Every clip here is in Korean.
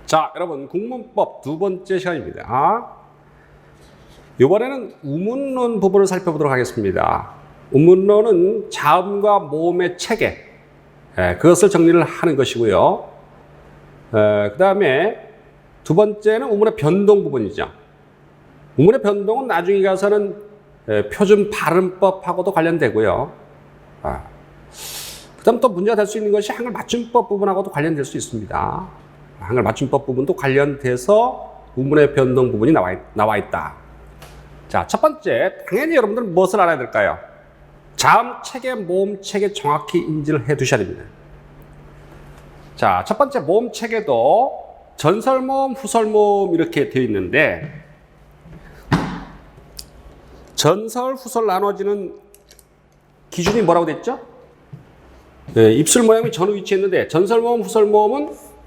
자, 여러분 국문법 두 번째 시간입니다. 이번에는 우문론 부분을 살펴보도록 하겠습니다. 우문론은 자음과 모음의 체계, 그것을 정리를 하는 것이고요. 그 다음에 두 번째는 우문의 변동 부분이죠. 우문의 변동은 나중에 가서는 표준 발음법하고도 관련되고요. 그 다음 또 문제가 될 수 있는 것이 한글 맞춤법 부분하고도 관련될 수 있습니다. 한글 맞춤법 부분도 관련돼서 우문의 변동 부분이 나와 있다. 자, 첫 번째, 당연히 여러분들은 무엇을 알아야 될까요? 자음 체계, 모음 체계 정확히 인지를 해 두셔야 됩니다. 자, 첫 번째 모음 체계도 전설모음, 후설모음 이렇게 되어 있는데, 전설, 후설 나눠지는 기준이 뭐라고 됐죠? 입술 모양이 전후 위치에 있는데, 전설모음, 후설모음은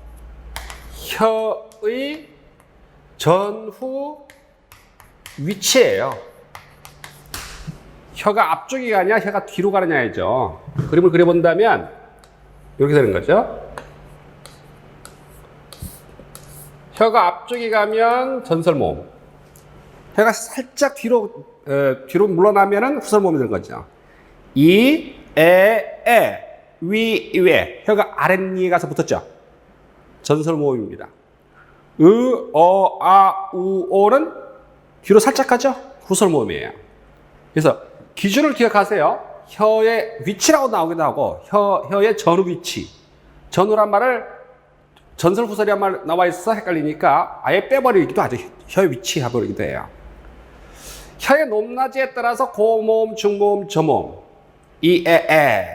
혀의 전후 위치예요. 혀가 앞쪽이 가냐, 혀가 뒤로 가느냐이죠. 그림을 그려본다면 이렇게 되는 거죠. 혀가 앞쪽이 가면 전설모음, 혀가 살짝 뒤로 물러나면은 후설모음이 되는 거죠. 이, 에, 위, 왜. 혀가 아랫니에 가서 붙었죠. 전설모음입니다. 으, 어, 아, 우, 오는 뒤로 살짝 가죠. 후설모음이에요. 그래서 기준을 기억하세요. 혀의 위치라고 나오기도 하고 혀의 전후 위치. 전후란 말을 전설, 후설이란 말 나와 있어 헷갈리니까 아예 빼버리기도 하죠. 혀의 위치 해버리기도 해요. 혀의 높낮이에 따라서 고모음, 중모음, 저모음. 이, 에.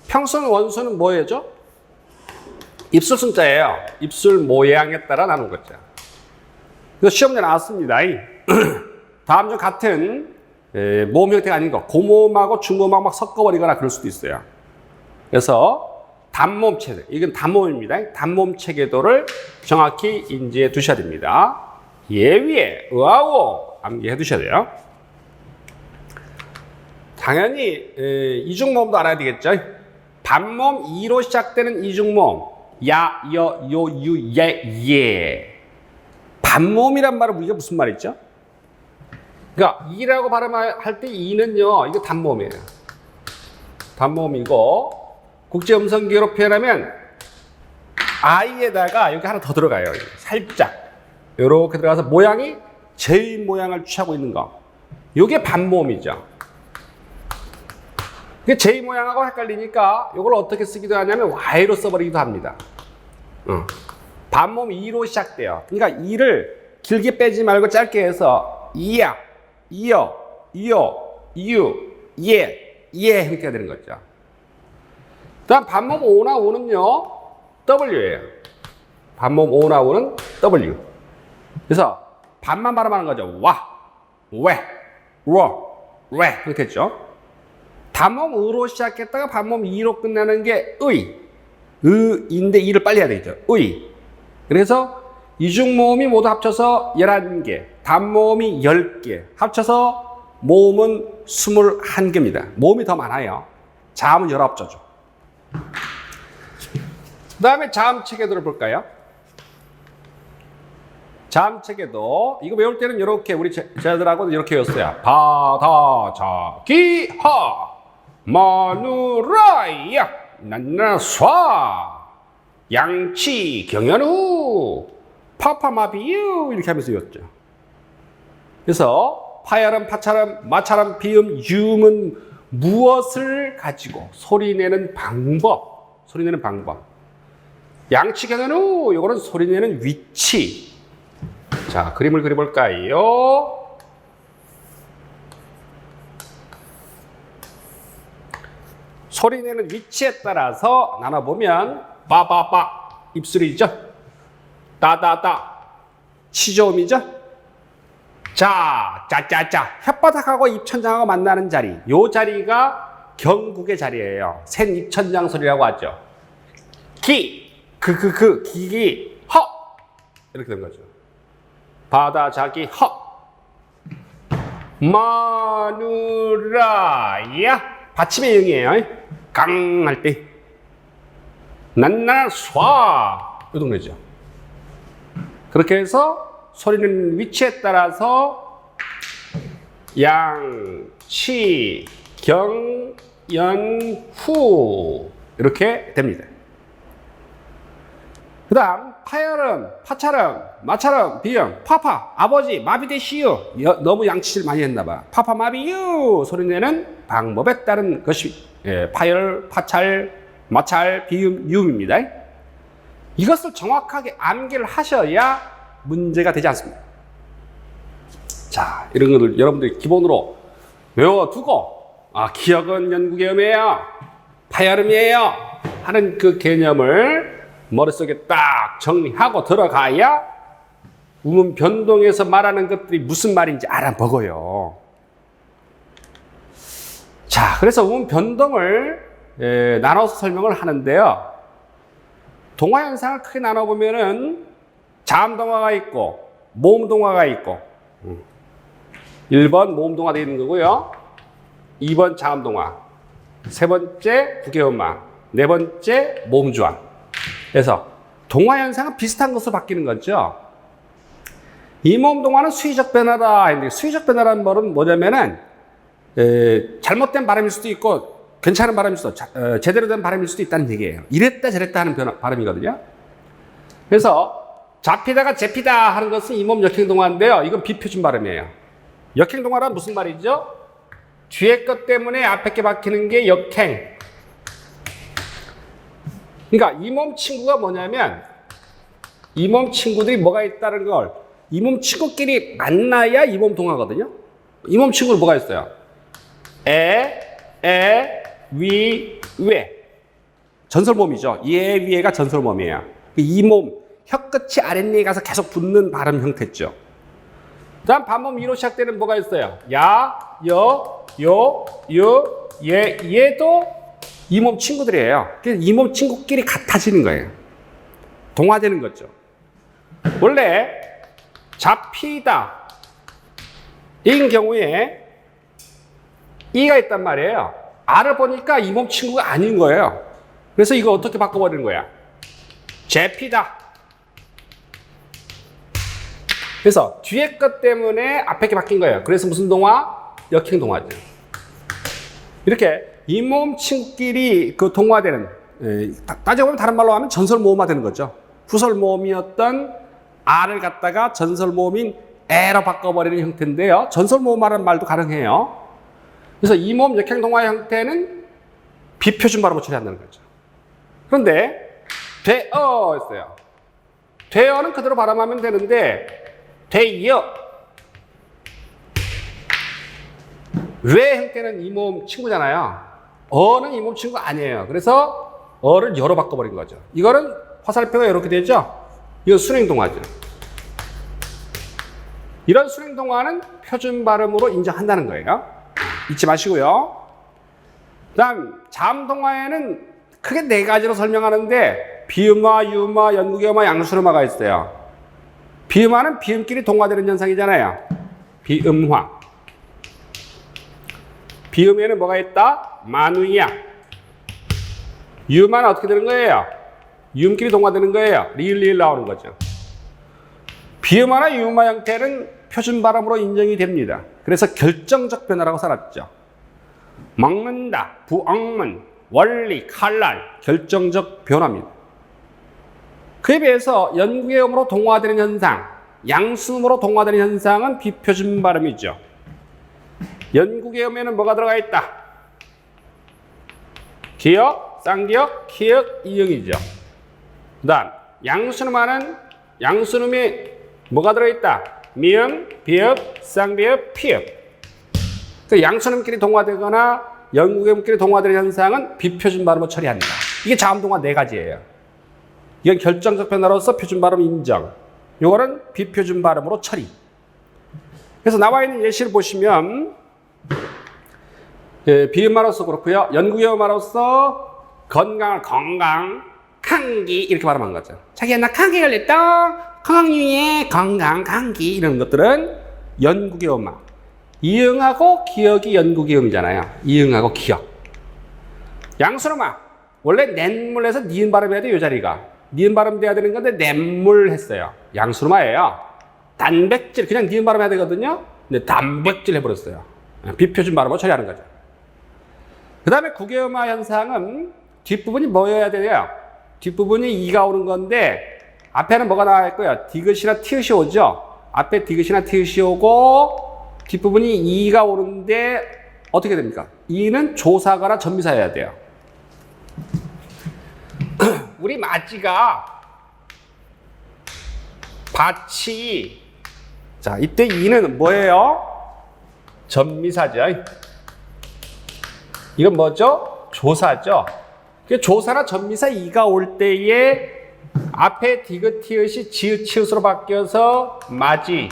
평소는 원수는 뭐예요? 입술 숫자예요. 입술 모양에 따라 나눈 거죠. 그래서 시험에 나왔습니다. 다음 중 같은 모음 형태가 아닌 거, 고모음하고 중모음하고 막 섞어버리거나 그럴 수도 있어요. 그래서 단모음 체계, 이건 단모음입니다. 단모음 체계도를 정확히 인지해 두셔야 됩니다. 예위에 의하고 암기해 두셔야 돼요. 당연히 이중모음도 알아야 되겠죠. 반모음 2로 시작되는 이중모음, 야, 여, 요, 유, 예. 반모음이란 말은 우리가 무슨 말이죠? 그러니까 이라고 발음할 때 이는요, 이거 단모음이에요. 단모음이고 국제음성기호로 표현하면 I에다가 여기 하나 더 들어가요. 살짝 이렇게 들어가서 모양이 J 모양을 취하고 있는 거, 이게 반모음이죠. J 모양하고 헷갈리니까 이걸 어떻게 쓰기도 하냐면 Y로 써버리기도 합니다. 반모음 2로 시작돼요. 그러니까 2를 길게 빼지 말고 짧게 해서 이야, 이어, 이어, 이유, 예, 예 이렇게 되는 거죠. 다음 반모음 5나 5는요 W예요. 반모음 5나 5는 W. 그래서 반만 발음하는 거죠. 와, 왜, 왜 이렇게 했죠. 단모음 으로 시작했다가 반모음 2로 끝나는 게 의인데 이를 빨리 해야 되겠죠. 의. 그래서 이중모음이 모두 합쳐서 11개, 단모음이 10개, 합쳐서 모음은 21개입니다. 모음이 더 많아요. 자음은 19조죠. 그 다음에 자음 체계도를 볼까요? 자음 체계도, 이거 외울 때는 이렇게 우리 제자들하고는 이렇게 외웠어요. 바다, 자, 기, 하, 마누라야, 난나, 쏴, 양치, 경연후, 파파마비유, 이렇게 하면서 외웠죠. 그래서 파야름, 파차름, 마차름, 비음, 유음은 무엇을 가지고 소리내는 방법, 양치, 경연후, 이거는 소리내는 위치. 자, 그림을 그려볼까요? 소리내는 위치에 따라서 나눠보면 빠빠빠 입술이죠. 따다다 치조음이죠. 자, 짜짜짜 혓바닥하고 입천장하고 만나는 자리, 요 자리가 경국의 자리예요. 샌 입천장 소리라고 하죠. 기, 기기, 허 이렇게 된 거죠. 바다, 자기, 허, 마누라야, 받침의 영이에요. 강 할 때 난나 쏴 이 동네죠. 그렇게 해서 소리는 위치에 따라서 양, 치, 경, 연, 후 이렇게 됩니다. 그 다음 파열음, 파찰음, 마찰음, 비음, 파파, 아버지, 마비대시유. 너무 양치질 많이 했나봐. 파파, 마비유 소리 내는 방법에 따른 것이 파열, 파찰, 마찰, 비음, 유음입니다. 이것을 정확하게 암기를 하셔야 문제가 되지 않습니다. 자, 이런 것을 여러분들이 기본으로 외워두고 기억은 연구계음이에요, 파열음이에요 하는 그 개념을 머릿속에 딱 정리하고 들어가야 우문 변동에서 말하는 것들이 무슨 말인지 알아보고요. 자, 그래서 우문 변동을 나눠서 설명을 하는데요. 동화 현상을 크게 나눠보면은 자음동화가 있고 모음동화가 있고 1번 모음동화 되어 있는 거고요. 2번 자음동화, 세 번째 구개음화, 네 번째 모음주화. 그래서 동화 현상은 비슷한 것으로 바뀌는 거죠. 이 모음동화는 수의적 변화다 했는데, 수의적 변화라는 말은 뭐냐면은 잘못된 발음일 수도 있고 괜찮은 발음일 수도 있고 제대로 된 발음일 수도 있다는 얘기예요. 이랬다 저랬다 하는 발음이거든요. 그래서 잡히다가 재피다 하는 것은 이 모음 역행동화인데요. 이건 비표준 발음이에요. 역행동화란 무슨 말이죠? 뒤에 것 때문에 앞에 게 박히는 게 역행. 그러니까 이 몸 친구가 뭐냐면 이 몸 친구들이 뭐가 있다는 걸, 이 몸 친구끼리 만나야 이 몸 동화거든요. 이 몸 친구는 뭐가 있어요? 위, 왜. 전설몸이죠. 예, 위에가 전설몸이에요. 이 몸, 혀끝이 아랫니에 가서 계속 붙는 발음 형태죠. 다음 반몸 위로 시작되는 뭐가 있어요? 야, 여, 요, 얘도 이 몸 친구들이에요. 그래서 이 몸 친구끼리 같아지는 거예요. 동화되는 거죠. 원래 잡히다 인 경우에 이가 있단 말이에요. 아를 보니까 이 몸 친구가 아닌 거예요. 그래서 이거 어떻게 바꿔버리는 거야? 재피다. 그래서 뒤에 것 때문에 앞에 게 바뀐 거예요. 그래서 무슨 동화? 역행동화죠. 이렇게 이 몸 친구끼리 그 동화되는, 따지고 보면 다른 말로 하면 전설모음화 되는 거죠. 후설모음이었던 아를 갖다가 전설모음인 에로 바꿔버리는 형태인데요. 전설모음화라는 말도 가능해요. 그래서 이 몸 역행동화의 형태는 비표준 발음으로 처리한다는 거죠. 그런데 되어 있어요. 되어는 그대로 발음하면 되는데 되어 왜 형태는 이 몸 친구잖아요. 어는 이 몸 친구가 아니에요. 그래서 어를 여로 바꿔버린 거죠. 이거는 화살표가 이렇게 되죠. 이건 순행동화죠. 이런 순행동화는 표준 발음으로 인정한다는 거예요. 잊지 마시고요. 그 다음 자음동화에는 크게 네 가지로 설명하는데 비음화, 유음화, 연구개음화, 양수음화가 있어요. 비음화는 비음끼리 동화되는 현상이잖아요. 비음화. 비음에는 뭐가 있다? 만위야. 유음화는 어떻게 되는 거예요? 유음끼리 동화되는 거예요. 리을 나오는 거죠. 비음화나 유음화 형태는 표준 발음으로 인정이 됩니다. 그래서 결정적 변화라고 살았죠. 먹는다, 부엉문, 원리, 칼날, 결정적 변화입니다. 그에 비해서 연구개음으로 동화되는 현상, 양수음으로 동화되는 현상은 비표준 발음이죠. 연구개음에는 뭐가 들어가 있다? 기역, 쌍기역, 키역, 이응이죠. 그 다음 양수음화는 양수음이 뭐가 들어있다? 미음, 비읍, 쌍비읍, 피읍. 그 양수음끼리 동화되거나 연구개음끼리 동화되는 현상은 비표준 발음으로 처리합니다. 이게 자음동화 네 가지예요. 이건 결정적 변화로서 표준 발음 인정. 요거는 비표준 발음으로 처리. 그래서 나와 있는 예시를 보시면 비음화로서 그렇고요. 연구개음화로서 건강, 감기 이렇게 발음한 거죠. 자기야 나 감기 걸렸다. 건강유의에 건강, 감기 이런 것들은 연구개음화. 이응하고 기역이 연구개음이잖아요. 이응하고 기역. 양수음화. 원래 냇물에서 니은 발음해야 돼, 이 자리가. 니은 발음 돼야 되는 건데 냇물 했어요. 양수르마예요. 단백질 그냥 니은 발음 해야 되거든요. 근데 단백질 해버렸어요. 비표준 발음으로 처리하는 거죠. 그 다음에 국외음화 현상은 뒷부분이 뭐여야 돼요? 뒷부분이 이가 오는 건데 앞에는 뭐가 나와 있고요. 디귿이나 티읕이 오죠. 앞에 디귿이나 티읕이 오고 뒷부분이 이가 오는데 어떻게 됩니까? 이는 조사거나 전미사여야 돼요. 우리 마지가 밭이 자 이때 이는 뭐예요? 전미사죠. 이건 뭐죠? 조사죠. 조사나 전미사 이가 올 때에 앞에 디귿 티읕이 지읒 치읒으로 바뀌어서 마지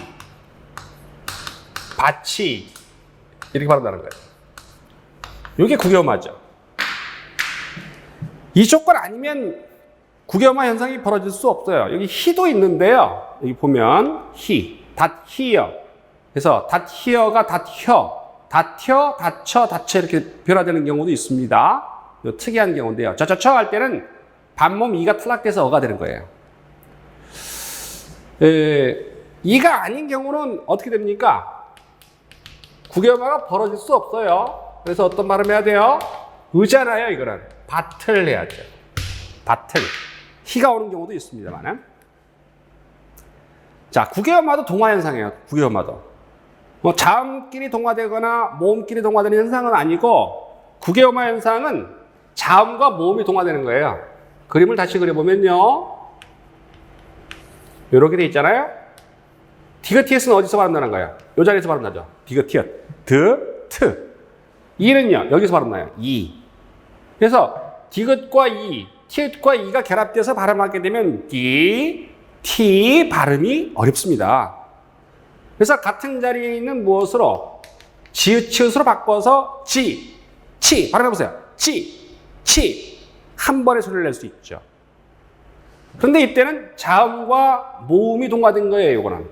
밭이 이렇게 발음하는 거예요. 이게 국외음화죠. 이 조건 아니면 국외음화 현상이 벌어질 수 없어요. 여기 히도 있는데요. 여기 보면 히, 닷 히어. 그래서 닷 히어가 닷 혀, 닷혀, 닷쳐, 닷쳐 이렇게 변화되는 경우도 있습니다. 특이한 경우인데요. 저처 할 때는 반몸 이가 탈락돼서 어가 되는 거예요. 이가 아닌 경우는 어떻게 됩니까? 국외음화가 벌어질 수 없어요. 그래서 어떤 발음 해야 돼요? 의잖아요, 이거는. 밭을 해야죠. 밭을. 희가 오는 경우도 있습니다만. 자, 국외음화도 동화현상이에요. 국외음화도. 뭐 자음끼리 동화되거나 모음끼리 동화되는 현상은 아니고 국외음화 현상은 자음과 모음이 동화되는 거예요. 그림을 다시 그려보면요. 이렇게 돼 있잖아요. 디귿티읕은 어디서 발음나는 거예요? 이 자리에서 발음나죠. 디귿티읕. 드, 트. 이는요. 여기서 발음나요. 이. 그래서 디귿과 이, 티읕과 이가 결합돼서 발음하게 되면 디, 티 발음이 어렵습니다. 그래서 같은 자리에 있는 무엇으로? 지읒, 치읒으로 바꿔서 지, 치 발음해보세요. 지, 치 한 번에 소리를 낼 수 있죠. 그런데 이때는 자음과 모음이 동화된 거예요. 이거는.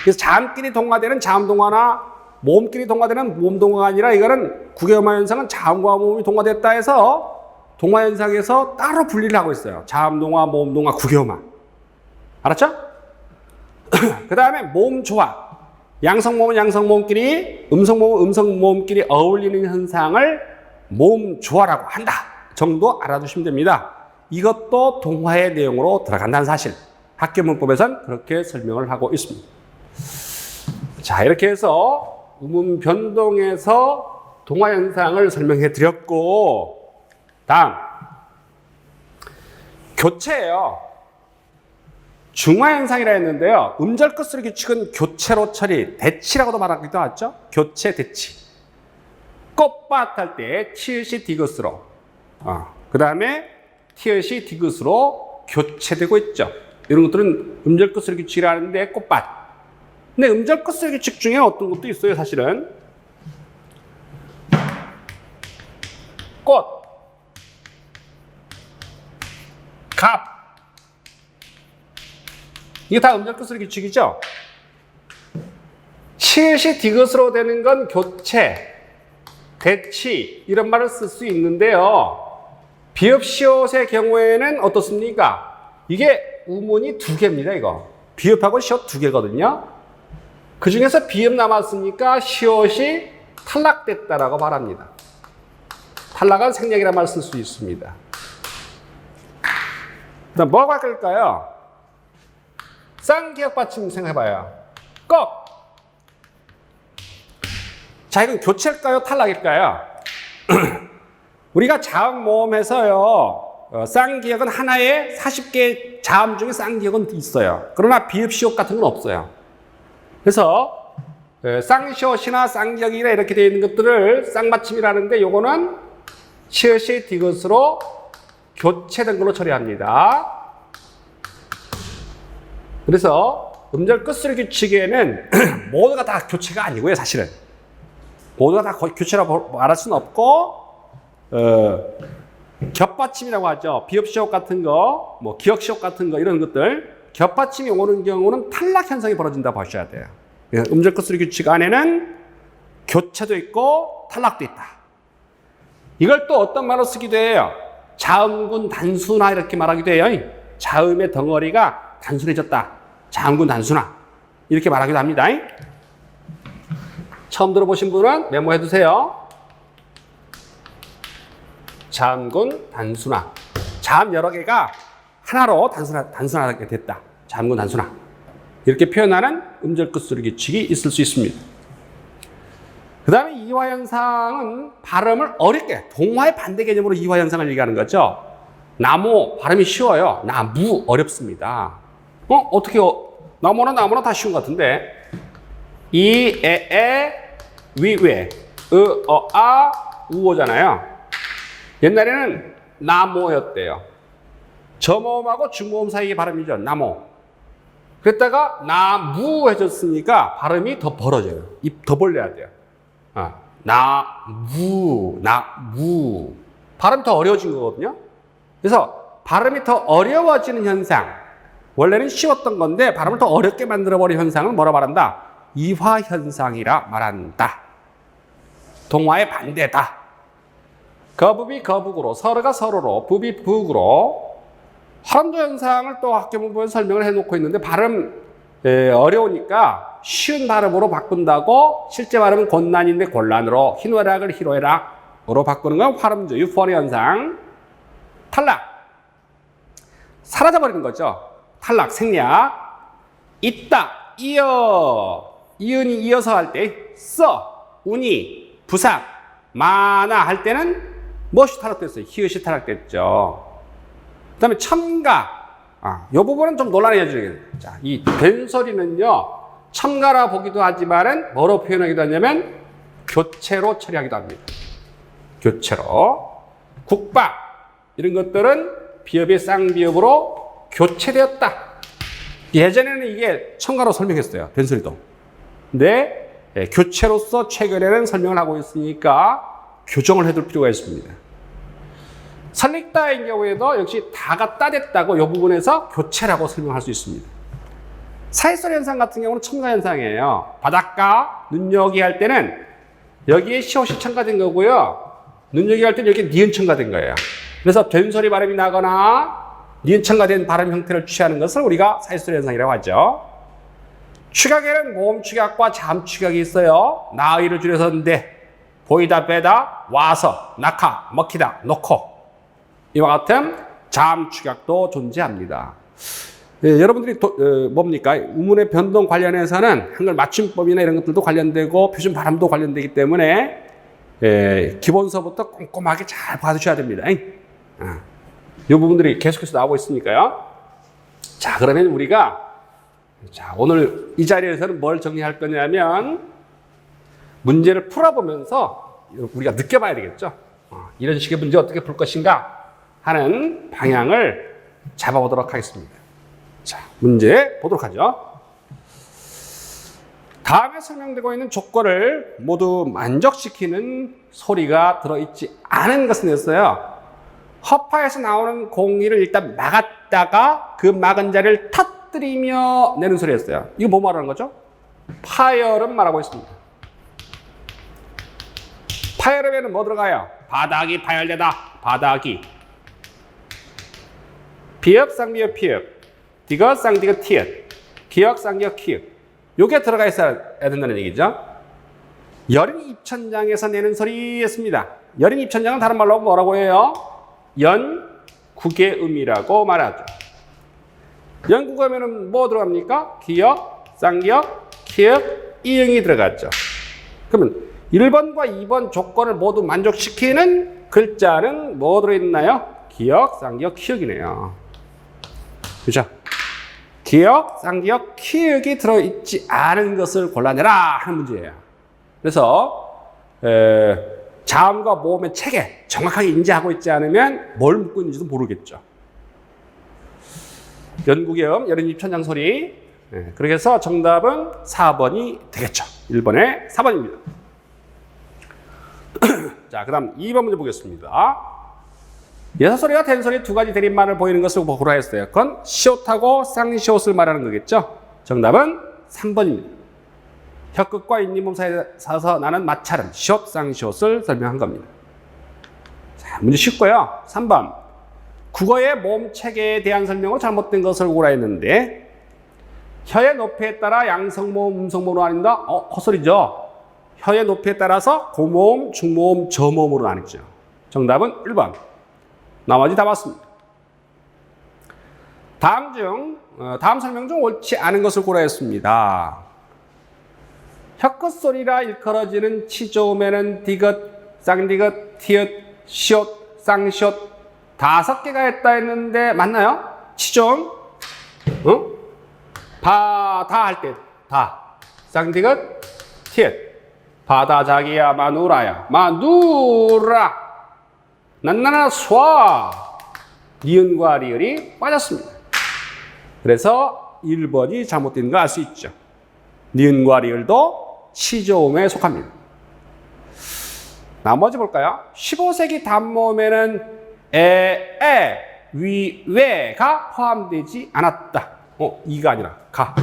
그래서 자음끼리 동화되는 자음 동화나 모음끼리 동화되는 모음 동화가 아니라 이거는 국외음화 현상은 자음과 모음이 동화됐다 해서 동화 현상에서 따로 분리를 하고 있어요. 자음 동화, 모음 동화, 국외음화. 알았죠? 그 다음에 모음 조화. 양성모음은 양성모음끼리, 음성모음은 음성모음끼리 어울리는 현상을 모음 조화라고 한다 정도 알아두시면 됩니다. 이것도 동화의 내용으로 들어간다는 사실. 학교 문법에서는 그렇게 설명을 하고 있습니다. 자, 이렇게 해서 음운 변동에서 동화 현상을 설명해 드렸고, 다음 교체예요. 중화 현상이라 했는데요. 음절 끝소리 규칙은 교체로 처리, 대치라고도 말하기도 하죠. 교체, 대치. 꽃밭 할 때 티읕이 디귿으로, 그 다음에 티읕이 디귿으로 교체되고 있죠. 이런 것들은 음절 끝소리 규칙이라 하는데 꽃밭. 근데 음절 끝소리 규칙 중에 어떤 것도 있어요, 사실은. 꽃, 갑. 이게 다 음절 끝소리 규칙이죠. 치읕이 디귿으로 되는 건 교체, 대치 이런 말을 쓸 수 있는데요. 비읍 시옷의 경우에는 어떻습니까? 이게 우문이 두 개입니다. 이거 비읍하고 시옷 두 개거든요. 그 중에서 비읍 남았으니까 시옷이 탈락됐다라고 말합니다. 탈락한 생략이라는 말을 쓸 수 있습니다. 그다음 뭐가 바뀔까요? 쌍기역 받침 생각해봐요. 꺽. 자, 이건 교체일까요? 탈락일까요? 우리가 자음 모음해서요. 쌍기역은 하나에 40개의 자음 중에 쌍기역은 있어요. 그러나 비읍 시옷 같은 건 없어요. 그래서 쌍시옷이나 쌍기역이나 이렇게 되어 있는 것들을 쌍받침이라는데 요거는 치읕이 디귿으로 교체된 걸로 처리합니다. 그래서 음절 끝소리 규칙에는 모두가 다 교체가 아니고요, 사실은. 모두가 다 교체라고 말할 수는 없고, 겹받침이라고 하죠. 비읍시옷 같은 거, 뭐 기역시옷 같은 거 이런 것들 겹받침이 오는 경우는 탈락 현상이 벌어진다고 보셔야 돼요. 음절 끝소리 규칙 안에는 교체도 있고 탈락도 있다. 이걸 또 어떤 말로 쓰기도 해요. 자음군 단순화 이렇게 말하기도 해요. 자음의 덩어리가 단순해졌다. 자음군 단순화 이렇게 말하기도 합니다. 처음 들어보신 분은 메모해 두세요. 자음군 단순화. 자음 여러 개가 하나로 단순하게 됐다. 자음군 단순화. 이렇게 표현하는 음절 끝소리 규칙이 있을 수 있습니다. 그 다음에 이화현상은 발음을 어렵게, 동화의 반대 개념으로 이화현상을 얘기하는 거죠. 나무, 발음이 쉬워요. 나무, 어렵습니다. 어떻게, 나무나 다 쉬운 것 같은데. 이, 에, 위, 웨, 우어잖아요. 옛날에는 나모였대요. 저모음하고 중모음 사이의 발음이죠. 나모. 그랬다가 나무 해줬으니까 발음이 더 벌어져요. 입 더 벌려야 돼요. 나무. 발음이 더 어려워진 거거든요. 그래서 발음이 더 어려워지는 현상. 원래는 쉬웠던 건데 발음을 더 어렵게 만들어버린 현상을 뭐라 말한다? 이화현상이라 말한다. 동화의 반대다. 거북이 거북으로, 서로가 서로로, 북이 북으로. 화람도 현상을 또 학교문부에 설명을 해놓고 있는데 발음 어려우니까 쉬운 발음으로 바꾼다고 실제 발음은 곤란인데 곤란으로, 희노애락을 희로애락으로 바꾸는 건 화람도 유포원의 현상. 탈락. 사라져버리는 거죠. 탈락, 생략. 있다, 이어. 이은이 이어서 할 때, 운이, 부삭, 마나 할 때는 무엇이 탈락됐어요? 히읗이 탈락됐죠. 그 다음에 첨가. 이 부분은 좀 논란해야죠. 자, 이 된소리는요, 첨가라 보기도 하지만은 뭐로 표현하기도 하냐면 교체로 처리하기도 합니다. 교체로. 국밥. 이런 것들은 비읍이 쌍비읍으로 교체되었다. 예전에는 이게 첨가로 설명했어요. 된소리도. 근데 교체로서 최근에는 설명을 하고 있으니까 교정을 해둘 필요가 있습니다. 설릭다인 경우에도 역시 다가 따됐다고 이 부분에서 교체라고 설명할 수 있습니다. 사이소리 현상 같은 경우는 첨가 현상이에요. 바닷가, 눈여기 할 때는 여기에 시옷이 첨가된 거고요. 눈여기 할 때는 여기에 니은 첨가된 거예요. 그래서 된소리 발음이 나거나 니은 첨가된 발음 형태를 취하는 것을 우리가 사이소리 현상이라고 하죠. 축약에는 모음 축약과 자음 축약이 있어요. 나의를 줄여서 는데 보이다, 빼다, 와서, 낙하, 먹히다, 놓고. 이와 같은 자음 축약도 존재합니다. 여러분들이 뭡니까? 우문의 변동 관련해서는 한글 맞춤법이나 이런 것들도 관련되고 표준 발음도 관련되기 때문에 기본서부터 꼼꼼하게 잘 봐두셔야 됩니다. 이 부분들이 계속해서 나오고 있으니까요. 자, 그러면 우리가 오늘 이 자리에서는 뭘 정리할 거냐면 문제를 풀어보면서 우리가 느껴봐야 되겠죠. 이런 식의 문제 어떻게 풀 것인가 하는 방향을 잡아보도록 하겠습니다. 자, 문제 보도록 하죠. 다음에 설명되고 있는 조건을 모두 만족시키는 소리가 들어있지 않은 것은 냈어요. 허파에서 나오는 공기를 일단 막았다가 그 막은 자리를 터뜨리며 내는 소리였어요. 이거 뭐 말하는 거죠? 파열음 말하고 있습니다. 파열음에는 뭐 들어가요? 바닥이 파열되다. 바닥이. 비읍, 쌍비읍, 피읍. 디귿, 쌍디귿, 티읕. 기역, 쌍기역, 키읔. 요게 들어가 있어야 된다는 얘기죠. 여린 입천장에서 내는 소리였습니다. 여린 입천장은 다른 말로 뭐라고 해요? 연국의음이라고 말하죠. 연국음에는 뭐 들어갑니까? 기역, 쌍기역, 키읔, 이응이 들어갔죠. 그러면 1번과 2번 조건을 모두 만족시키는 글자는 뭐 들어있나요? 기역, 쌍기역, 키읔이네요. 그죠? 기역, 쌍기역, 키읔이 들어있지 않은 것을 골라내라 하는 문제예요. 그래서 자음과 모음의 체계 정확하게 인지하고 있지 않으면 뭘 묻고 있는지도 모르겠죠. 연국의 음, 여린 입천장 소리. 그렇게 해서 정답은 4번이 되겠죠. 1번에 4번입니다. 자, 그 다음 2번 문제 보겠습니다. 여사소리와 된소리 두 가지 대립만을 보이는 것을 보라 했어요. 그건 시옷하고 쌍시옷을 말하는 거겠죠. 정답은 3번입니다. 혀끝과 인니몸 사이에서 나는 마찰은 시옷, 쌍시옷을 설명한 겁니다. 자, 문제 쉽고요. 3번. 국어의 모음 체계에 대한 설명으로 잘못된 것을 오라 했는데 혀의 높이에 따라 양성모음, 음성모음으로 나뉜다? 헛소리죠. 혀의 높이에 따라서 고모음, 중모음, 저모음으로 나뉘죠. 정답은 1번. 나머지 다 맞습니다. 다음 설명 중 옳지 않은 것을 고려했습니다. 혀끝 소리라 일컬어지는 치조음에는 디귿, 쌍디귿, 티읕, 시옷, 쌍시옷 5개가 있다 했는데 맞나요? 치조음? 다 할 때 다. 쌍디귿, 티읕. 바다 자기야 마누라야 마누라. 난나나 수아. 니은과 리을이 빠졌습니다. 그래서 1번이 잘못된 거 알 수 있죠. 니은과 리을도 치조음에 속합니다. 나머지 볼까요? 15세기 단모음에는 위, 왜가 포함되지 않았다. 이가 아니라 가.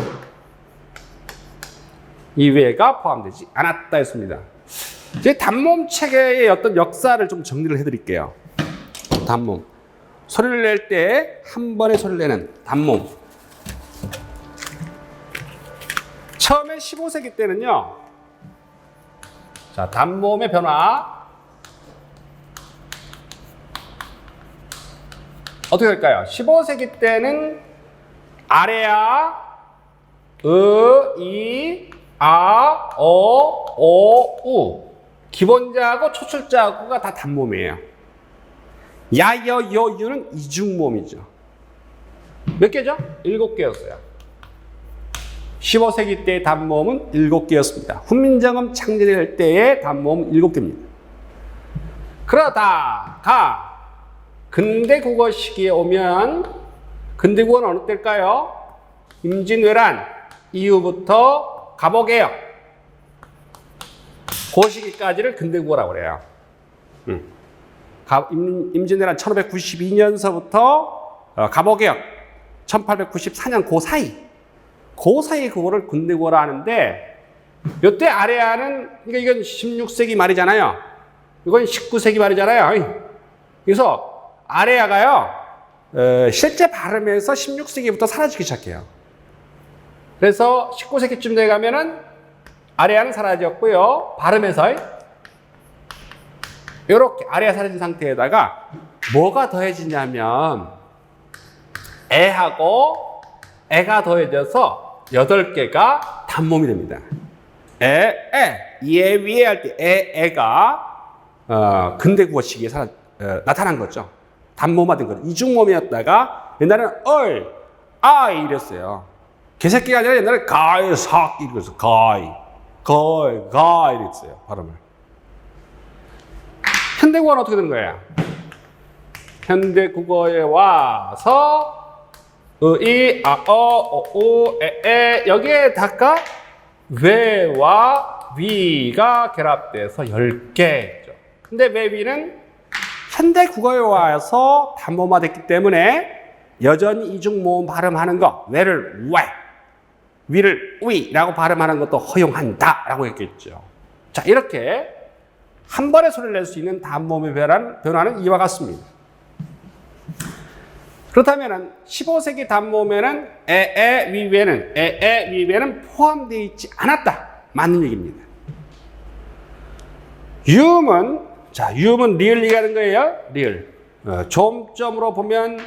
이외가 포함되지 않았다 했습니다. 이제 단모음 체계의 어떤 역사를 좀 정리를 해드릴게요. 단모음. 소리를 낼 때 한 번에 소리를 내는 단모음. 처음에 15세기 때는요. 자, 단모음의 변화. 어떻게 될까요? 15세기 때는 아래아, 이, 아, 오, 우. 기본자하고 초출자하고가 다 단모음이에요. 야, 여, 유는 이중모음이죠. 몇 개죠? 7개였어요. 15세기 때의 단모음은 7개였습니다. 훈민정음 창제될 때의 단모음은 7개입니다. 그러다가 근대 국어 시기에 오면 근대 국어는 어느 때일까요? 임진왜란 이후부터 갑오개혁 그 시기까지를 근대 국어라고 그래요. 임진왜란 1592년서부터 갑오개혁 1894년 그 사이 그거를 근대 국어라 하는데 이때 아래아는 그러니까 이건 16세기 말이잖아요. 이건 19세기 말이잖아요. 그래서 아래아가요 실제 발음에서 16세기부터 사라지기 시작해요. 그래서 19세기쯤 돼 가면은 아래아는 사라졌고요. 발음에서 이렇게 아래아 사라진 상태에다가 뭐가 더해지냐면 애하고 애가 더해져서 8개가 단모음이 됩니다. 예, 위에 할 때 애가 근대 국어 시기에 나타난 거죠. 단모음화된 거죠. 이중모음이었다가 옛날에는 아이 이랬어요. 개새끼가 아니라 옛날에 가이, 삭 이랬어요. 가이 이랬어요. 발음을. 현대 국어는 어떻게 된 거예요? 현대 국어에 와서 이, 아, 우, 에 여기에다가 외와 위가 결합돼서 10개죠. 근데 외위는 현대 국어에 와서 단모음화됐기 때문에 여전히 이중모음 발음하는 거, 외를 왜, 위를 위라고 발음하는 것도 허용한다라고 했겠죠. 자, 이렇게 한 번에 소리를 낼 수 있는 단모음의 변화는 이와 같습니다. 그렇다면 15세기 단모음에는 위외는 포함되어 있지 않았다. 맞는 얘기입니다. 유음은 리을 얘기하는 거예요. 리을. 조음점으로 보면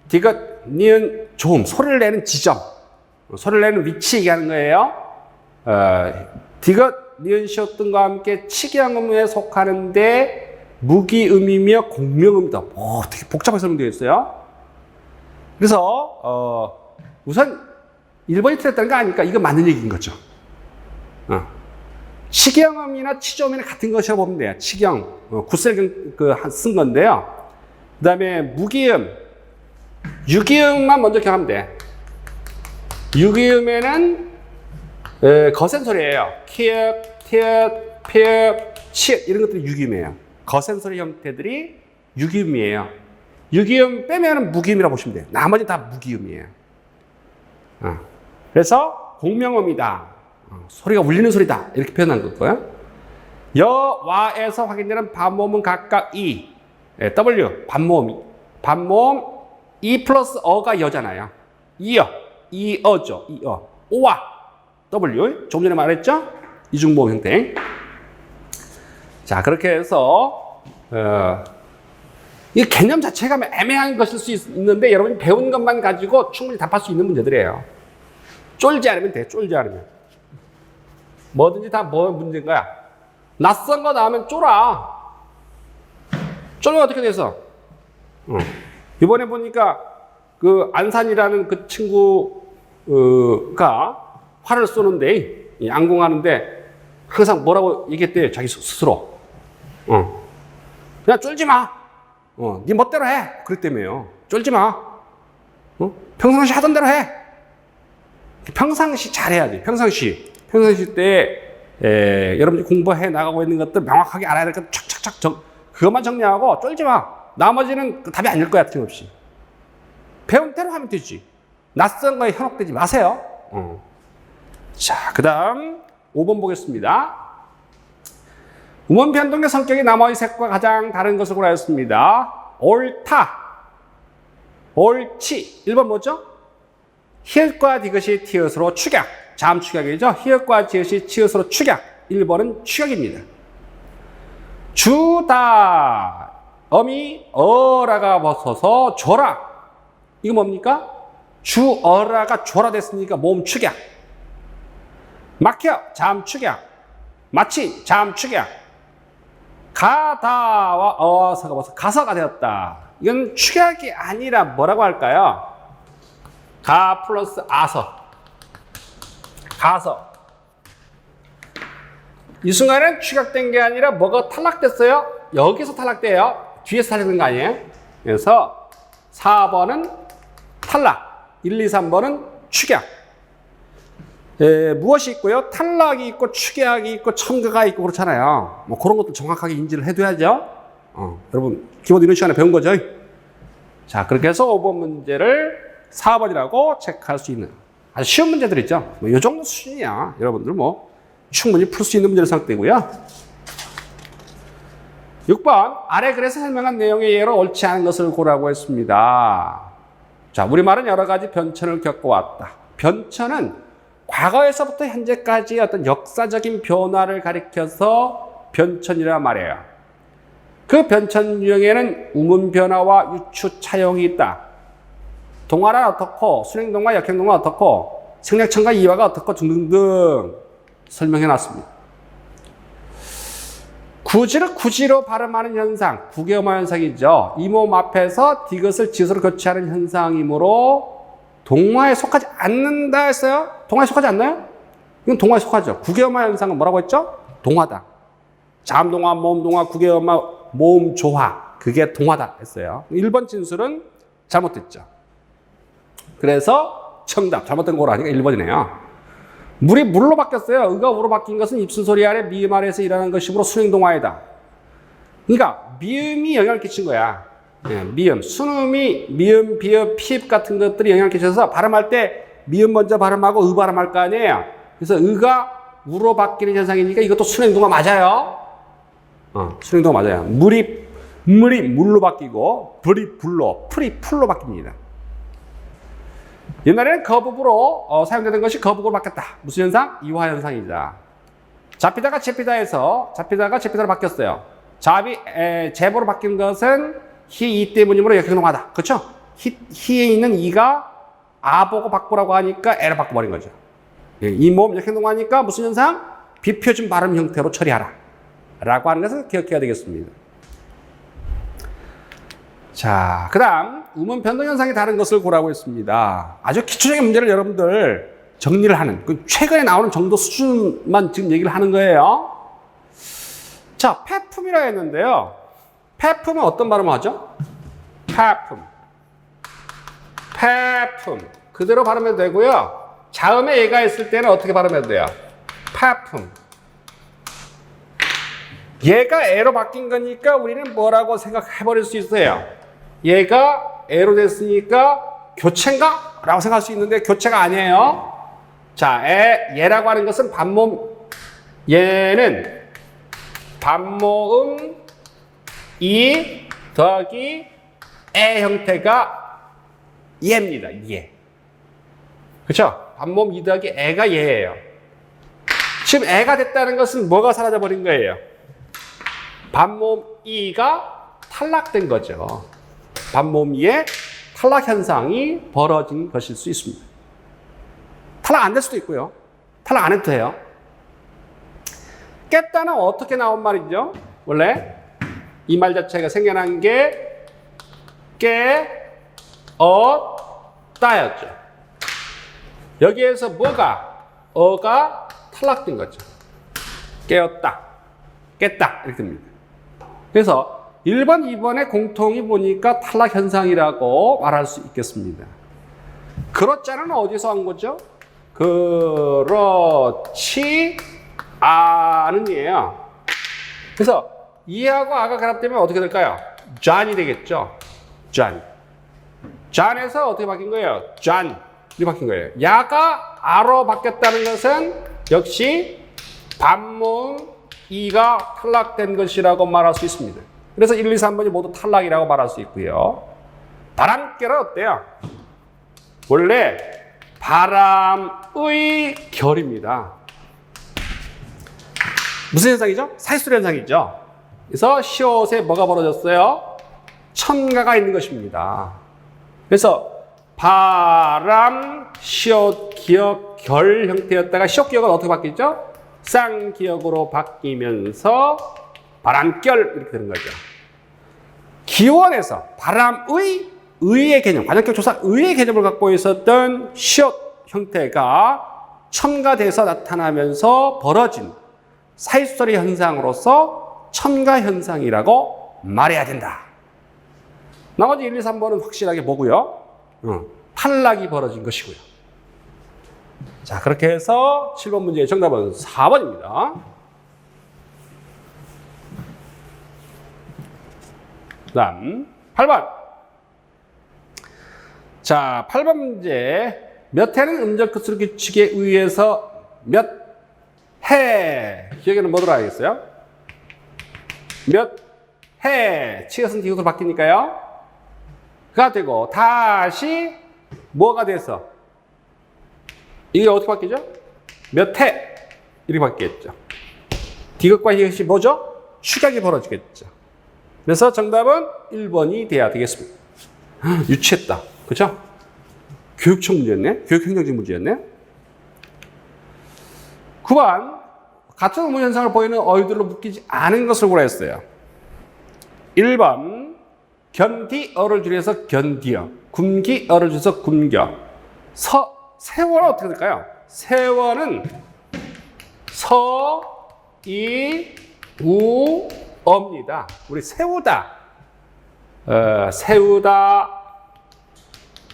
디귿, 니은, 조음, 소리를 내는 지점, 소리를 내는 위치 얘기하는 거예요. 디귿, 니은, 시옷 등과 함께 치경음에 속하는데 무기음이며 공명음이다. 되게 복잡하게 설명되어 있어요. 그래서 우선 1번이 틀렸다는 거 아니까 이거 맞는 얘기인 거죠. 치경음이나 치조음이나 같은 것이라고 보면 돼요. 치경, 구셀경 쓴 건데요. 그 다음에 무기음, 유기음만 먼저 기억하면 돼. 유기음에는 거센 소리예요. 키읔, 티읕, 피읕, 치읕 이런 것들이 유기음이에요. 거센 소리 형태들이 유기음이에요. 유기음 빼면 무기음이라고 보시면 돼요. 나머지 다 무기음이에요. 그래서 공명음이다. 소리가 울리는 소리다. 이렇게 표현한 거고요. 여와에서 확인되는 반모음은 각각 W, 반모음, 반모음 이 플러스 어가 여잖아요. 이어죠. 이어. 오와 W. 조금 전에 말했죠? 이중모음 형태. 자, 그렇게 해서 이 개념 자체가 애매한 것일 수 있는데 여러분이 배운 것만 가지고 충분히 답할 수 있는 문제들이에요. 쫄지 않으면 돼. 쫄지 않으면. 뭐든지 다 뭐 문제인 거야. 낯선 거 나오면 쫄아. 쫄면 어떻게 돼서? 이번에 보니까 그 안산이라는 그 친구가 활을 쏘는데 양궁하는데 항상 뭐라고 얘기했대요. 자기 스스로. 그냥 쫄지 마. 네 멋대로 해. 그랬다며요. 쫄지 마. 평상시 하던 대로 해. 평상시 잘해야 돼. 평상시 때 여러분이 공부해 나가고 있는 것들 명확하게 알아야 될 것 착착착 그것만 정리하고 쫄지 마. 나머지는 답이 아닐 거야. 틀림없이. 배운 대로 하면 되지. 낯선 거에 현혹되지 마세요. 자, 그 다음 5번 보겠습니다. 음원 변동의 성격이 나머지 색과 가장 다른 것을 고려하였습니다. 옳다, 옳지. 1번 뭐죠? 히읗과 디귿이 티읕으로 축약. 자음 축약이죠. 히읗과 디귿이 티읕으로 축약. 1번은 축약입니다. 주다. 어미 어라가 벗어서 줘라. 이거 뭡니까? 주어라가 줘라 됐으니까 모음 축약. 막혀. 자음 축약. 마치. 자음 축약. 가다와 어서가 벗어 가서가 되었다. 이건 축약이 아니라 뭐라고 할까요? 가 플러스 아서. 가서. 이 순간엔 축약된 게 아니라 뭐가 탈락됐어요? 여기서 탈락돼요. 뒤에서 탈락된 거 아니에요? 그래서 4번은 탈락. 1, 2, 3번은 축약. 무엇이 있고요? 탈락이 있고 축약이 있고 첨가가 있고 그렇잖아요. 뭐 그런 것도 정확하게 인지를 해둬야죠. 여러분 기본 이론 시간에 배운 거죠. 자, 그렇게 해서 5번 문제를 4번이라고 체크할 수 있는 아주 쉬운 문제들 있죠. 뭐 이 정도 수준이야. 여러분들 뭐 충분히 풀 수 있는 문제로 생각되고요. 6번 아래 글에서 설명한 내용의 예로 옳지 않은 것을 고르라고 했습니다. 자, 우리말은 여러 가지 변천을 겪어왔다. 변천은 과거에서부터 현재까지의 어떤 역사적인 변화를 가리켜서 변천이라 말해요. 그 변천 유형에는 우문 변화와 유추 차용이 있다. 동화란 어떻고, 순행동화, 역행동화 어떻고, 생략천과 이화가 어떻고 등등등 설명해 놨습니다. 구지를 구지로 발음하는 현상, 구개음화 현상이죠. 이 모음 앞에서 디귿을 지읒으로 교체하는 현상이므로 동화에 속하지 않는다 했어요. 동화에 속하지 않나요? 이건 동화에 속하죠. 구개음화 현상은 뭐라고 했죠? 동화다. 자음동화, 모음동화, 구개음화, 모음조화. 그게 동화다 했어요. 1번 진술은 잘못됐죠. 그래서 정답, 잘못된 거로 하니까 1번이네요. 물이 물로 바뀌었어요. 의가 우로 바뀐 것은 입술소리 아래 미음 아래에서 일어나는 것이므로 순행동화이다. 그러니까 미음이 영향을 끼친 거야. 미음, 순음이 미음, 비읍, 피읍 같은 것들이 영향을 끼쳐서 발음할 때 미음 먼저 발음하고 의 발음할 거 아니에요. 그래서 의가 우로 바뀌는 현상이니까 이것도 순행동화 맞아요. 순행동화 맞아요. 물이 물로 바뀌고 불이 불로, 풀이 풀로 바뀝니다. 옛날에는 거북으로 사용되던 것이 거북으로 바뀌었다. 무슨 현상? 이화 현상이다. 잡히다가 제피다에서 잡히다가 제피다로 바뀌었어요. 잡이 제보로 바뀐 것은 이 때문이므로 역행동화다. 그렇죠? 히에 있는 이가 아 보고 바꾸라고 하니까 에로 바꿔버린 거죠. 이 모음 역행동화니까 무슨 현상? 비표준 발음 형태로 처리하라. 라고 하는 것을 기억해야 되겠습니다. 자, 그 다음 음원 변동 현상이 다른 것을 고르라고 했습니다. 아주 기초적인 문제를 여러분들 정리를 하는 최근에 나오는 정도 수준만 지금 얘기를 하는 거예요. 자, 폐품이라 했는데요. 폐품은 어떤 발음을 하죠? 폐품. 그대로 발음해도 되고요. 자음에 얘가 있을 때는 어떻게 발음해도 돼요? 폐품. 얘가 애로 바뀐 거니까 우리는 뭐라고 생각해버릴 수 있어요. 얘가 애로 됐으니까 교체인가? 라고 생각할 수 있는데 교체가 아니에요. 자, 얘라고 하는 것은 반모음, 얘는 반모음 이 더하기 에 형태가 예입니다. 예. 그렇죠? 반몸 2 더하기 에가 예예요. 지금 에가 됐다는 것은 뭐가 사라져 버린 거예요? 반몸 2가 탈락된 거죠. 반몸 2의 탈락 현상이 벌어진 것일 수 있습니다. 탈락 안 될 수도 있고요. 탈락 안 해도 돼요. 깼다는 어떻게 나온 말이죠? 원래 이 말 자체가 생겨난 게 깨었다였죠. 여기에서 뭐가 어가 탈락된 거죠. 깨었다, 깼다 이렇게 됩니다. 그래서 1번, 2번의 공통이 보니까 탈락 현상이라고 말할 수 있겠습니다. 그렇지는 어디서 한 거죠? 그렇지 않은이에요. 그래서 이하고 아가 결합되면 어떻게 될까요? 잔이 되겠죠. 잔. 잔에서 어떻게 바뀐 거예요? 잔. 이렇게 바뀐 거예요. 야가 아로 바뀌었다는 것은 역시 반몸 2가 탈락된 것이라고 말할 수 있습니다. 그래서 1, 2, 3번이 모두 탈락이라고 말할 수 있고요. 바람결은 어때요? 원래 바람의 결입니다. 무슨 현상이죠? 사이수리 현상이죠. 그래서 시옷에 뭐가 벌어졌어요? 첨가가 있는 것입니다. 그래서 바람, 시옷, 기역, 결 형태였다가 시옷, 기역은 어떻게 바뀌죠? 쌍기역으로 바뀌면서 바람결 이렇게 되는 거죠. 기원에서 바람의 의의 개념, 관역격 조사 의의 개념을 갖고 있었던 시옷 형태가 첨가돼서 나타나면서 벌어진 사이수리 현상으로서 첨가 현상이라고 말해야 된다. 나머지 1, 2, 3번은 확실하게 보고요. 탈락이 벌어진 것이고요. 자, 그렇게 해서 7번 문제의 정답은 4번입니다. 그 다음 8번. 자, 8번 문제. 몇 해는 음절 끝으로 규칙에 의해서 몇 해. 기억에는 뭐 들어가겠어요? 몇 해. 치읓은 디귿으로 바뀌니까요. 가 되고, 다시 뭐가 돼서? 이게 어떻게 바뀌죠? 몇 해. 이렇게 바뀌겠죠. 디귿과 히읗이 뭐죠? 축약이 벌어지겠죠. 그래서 정답은 1번이 돼야 되겠습니다. 유치했다. 그죠? 교육청 문제였네. 교육행정직 문제였네. 9번. 같은 의문 현상을 보이는 어휘들로 묶이지 않은 것을 고려했어요. 1번. 견디어를 줄여서 견디어. 굶기어를 줄여서 굶겨. 세월은 어떻게 될까요? 세월은 서, 이, 우, 어입니다. 우리 세우다, 세우다,